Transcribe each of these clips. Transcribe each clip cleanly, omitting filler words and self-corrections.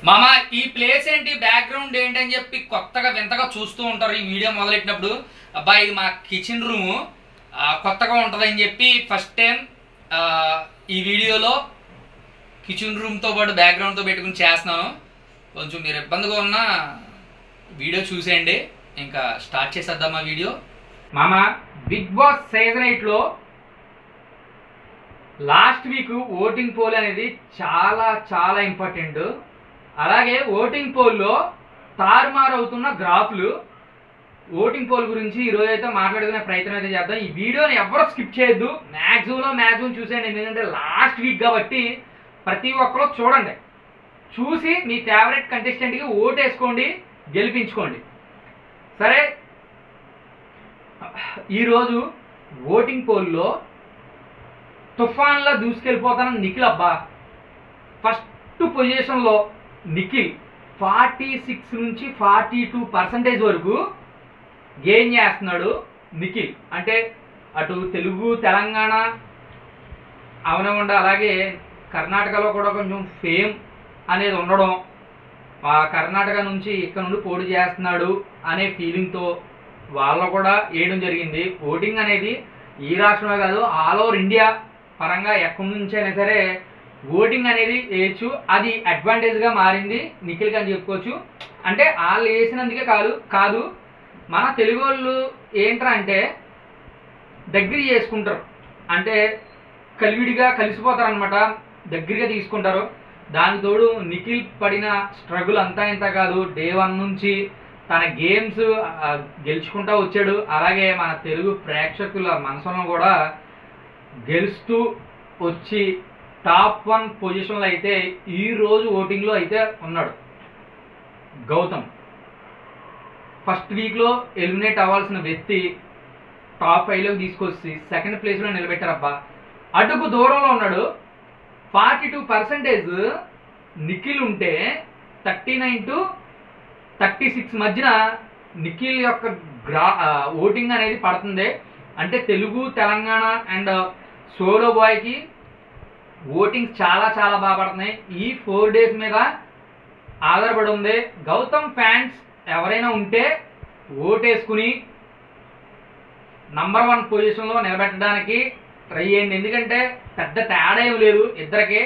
మామ ఈ ప్లేస్ ఏంటి బ్యాక్గ్రౌండ్ ఏంటి అని చెప్పి కొత్తగా వింతగా చూస్తూ ఉంటారు ఈ వీడియో మొదలెట్టినప్పుడు. అబ్బా ఇది మా కిచెన్ రూము కొత్తగా ఉంటుందని చెప్పి ఫస్ట్ టైం ఈ వీడియోలో కిచెన్ రూమ్తో పాటు బ్యాక్గ్రౌండ్తో పెట్టుకుని చేస్తున్నాను. కొంచెం మీరు ఇబ్బందిగా ఉన్న వీడియో చూసేయండి. ఇంకా స్టార్ట్ చేసేద్దాం ఆ వీడియో. మామ బిగ్ బాస్ సీజన్ 8లో లాస్ట్ వీక్ ఓటింగ్ పోల్ అనేది చాలా చాలా ఇంపార్టెంట్. అలాగే ఓటింగ్ పోల్లో తారుమారు అవుతున్న గ్రాఫ్లు, ఓటింగ్ పోల్ గురించి ఈరోజు అయితే మాట్లాడుకునే ప్రయత్నం అయితే చేద్దాం. ఈ వీడియోని ఎవరు స్కిప్ చేయొద్దు, మ్యాక్సిమం చూసేయండి. ఎందుకంటే లాస్ట్ వీక్ కాబట్టి ప్రతి ఒక్కరు చూడండి, చూసి మీ ఫేవరెట్ కంటెస్టెంట్కి ఓటేసుకోండి, గెలిపించుకోండి. సరే, ఈరోజు ఓటింగ్ పోల్లో తుఫాన్లా దూసుకెళ్ళిపోతాను నిఖిల్. అబ్బా ఫస్ట్ పొజిషన్లో నిఖిల్ 46 నుంచి 42% వరకు గెయిన్ చేస్తున్నాడు. నిఖిల్ అంటే అటు తెలుగు, తెలంగాణ అవనివ్వండి, అలాగే కర్ణాటకలో కూడా కొంచెం ఫేమ్ అనేది ఉండడం, కర్ణాటక నుంచి ఇక్కడ నుండి పోటీ చేస్తున్నాడు అనే ఫీలింగ్తో వాళ్ళు కూడా వేయడం జరిగింది. ఓటింగ్ అనేది ఈ రాష్ట్రమే కాదు, ఆల్ ఓవర్ ఇండియా పరంగా ఎక్కడి నుంచి అయినా సరే ఓటింగ్ అనేది వేయచ్చు. అది అడ్వాంటేజ్గా మారింది నిఖిల్కి అని చెప్పుకోవచ్చు. అంటే వాళ్ళు వేసినందుకే కాదు మన తెలుగు వాళ్ళు ఏంట్రా అంటే దగ్గర చేసుకుంటారు, అంటే కలివిడిగా కలిసిపోతారు అనమాట, దగ్గరగా తీసుకుంటారు. దానికి తోడు నిఖిల్ పడిన స్ట్రగుల్ అంతా ఇంత కాదు. డే 1 నుంచి తన గేమ్స్ గెలుచుకుంటూ వచ్చాడు. అలాగే మన తెలుగు ప్రేక్షకుల మనసులను కూడా గెలుస్తూ వచ్చి టాప్ 1 పొజిషన్లో అయితే ఈరోజు ఓటింగ్లో అయితే ఉన్నాడు. గౌతమ్ ఫస్ట్ వీక్లో ఎలిమినేట్ అవ్వాల్సిన వ్యక్తి టాప్ 5లోకి తీసుకొచ్చి సెకండ్ ప్లేస్లో నిలబెట్టారబ్బా. అడుగు దూరంలో ఉన్నాడు. 42% నిఖిల్ ఉంటే 39 to 36 మధ్యన నిఖిల్ యొక్క ఓటింగ్ అనేది పడుతుంది. అంటే తెలుగు, తెలంగాణ అండ్ సోలో బాయ్కి ఓటింగ్ చాలా చాలా బాగా పడుతున్నాయి. ఈ 4 days మీద ఆధారపడి ఉంది. గౌతమ్ ఫ్యాన్స్ ఎవరైనా ఉంటే ఓటేసుకుని నంబర్ 1 పొజిషన్లో నిలబెట్టడానికి ట్రై చేయండి. ఎందుకంటే పెద్ద తేడా ఏం లేదు ఇద్దరికి.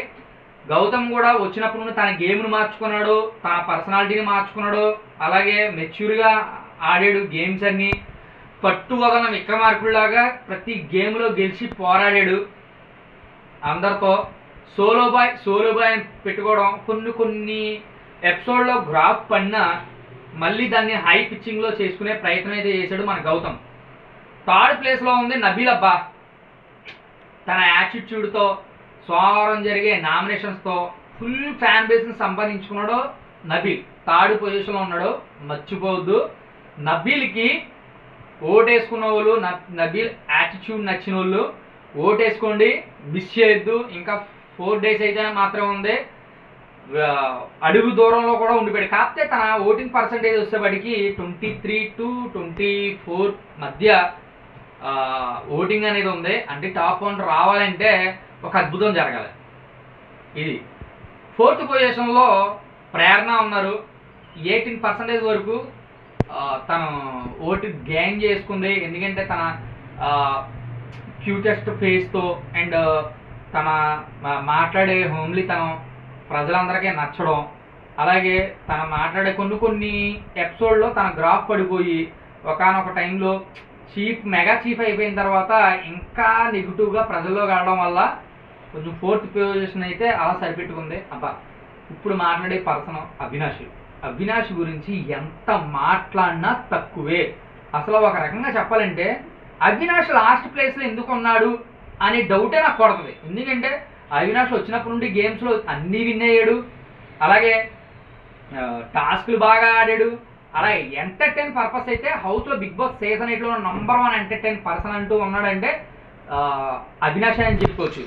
గౌతమ్ కూడా వచ్చినప్పుడు నుండి తన గేమ్ను మార్చుకున్నాడు, తన పర్సనాలిటీని మార్చుకున్నాడు, అలాగే మెచ్యూర్గా ఆడాడు గేమ్స్ అన్నీ. పట్టు వదన విక్రమార్కుడిలాగా ప్రతి గేమ్లో గెలిచి పోరాడాడు అందరితో. సోలో బాయ్ పెట్టుకోవడం, కొన్ని ఎపిసోడ్లో గ్రాఫ్ పడినా మళ్ళీ దాన్ని హై పిచ్చింగ్లో చేసుకునే ప్రయత్నం అయితే చేశాడు మన గౌతమ్. థర్డ్ ప్లేస్లో ఉంది నబీల్. అబ్బా తన యాటిట్యూడ్తో, సోమవారం జరిగే నామినేషన్స్తో ఫుల్ ఫ్యాన్ బేస్ని సంపాదించుకున్నాడు నబీల్. థర్డ్ పొజిషన్లో ఉన్నాడు, మర్చిపోవద్దు. నబీల్కి ఓటేసుకున్న వాళ్ళు, నబీల్ యాటిట్యూడ్ నచ్చిన వాళ్ళు ఓటేసుకోండి, మిస్ చేయొద్దు. ఇంకా 4 days అయితే మాత్రమే ఉంది. అడుగు దూరంలో కూడా ఉండిపోయాడు. కాకపోతే తన ఓటింగ్ పర్సంటేజ్ వచ్చేప్పటికి 23 to 24 మధ్య ఓటింగ్ అనేది ఉంది. అంటే టాప్ 1 రావాలంటే ఒక అద్భుతం జరగాలి. ఇది 4th పొజిషన్లో ప్రేరణ ఉన్నారు. 18% వరకు తను ఓటు గెయిన్ చేసుకుంది. ఎందుకంటే తన క్యూటెస్ట్ ఫేస్తో అండ్ తన మాట్లాడే హోమ్లీతనం ప్రజలందరికీ నచ్చడం, అలాగే తన మాట్లాడే కొన్ని ఎపిసోడ్లో తన గ్రాఫ్ పడిపోయి ఒకానొక టైంలో మెగా చీఫ్ అయిపోయిన తర్వాత ఇంకా నెగిటివ్గా ప్రజల్లో కావడం వల్ల కొంచెం 4th పొజిషన్ అయితే అలా సరిపెట్టుకుంది. అబ్బా ఇప్పుడు మాట్లాడే పర్సన్ అవినాష్ గురించి ఎంత మాట్లాడినా తక్కువే. అసలు ఒక రకంగా చెప్పాలంటే అవినాష్ లాస్ట్ ప్లేస్లో ఎందుకు ఉన్నాడు అనే డౌటే నాకు కొడుతుంది. ఎందుకంటే అవినాష్ వచ్చినప్పటి నుండి గేమ్స్లో అన్నీ విన్ అయ్యాడు, అలాగే టాస్క్లు బాగా ఆడాడు. అలాగే ఎంటర్టైన్ పర్పస్ అయితే హౌస్లో బిగ్ బాస్ సీజన్ 8లో నంబర్ 1 ఎంటర్టైన్ పర్సన్ అంటూ ఉన్నాడంటే అవినాష్ అని చెప్పుకోవచ్చు.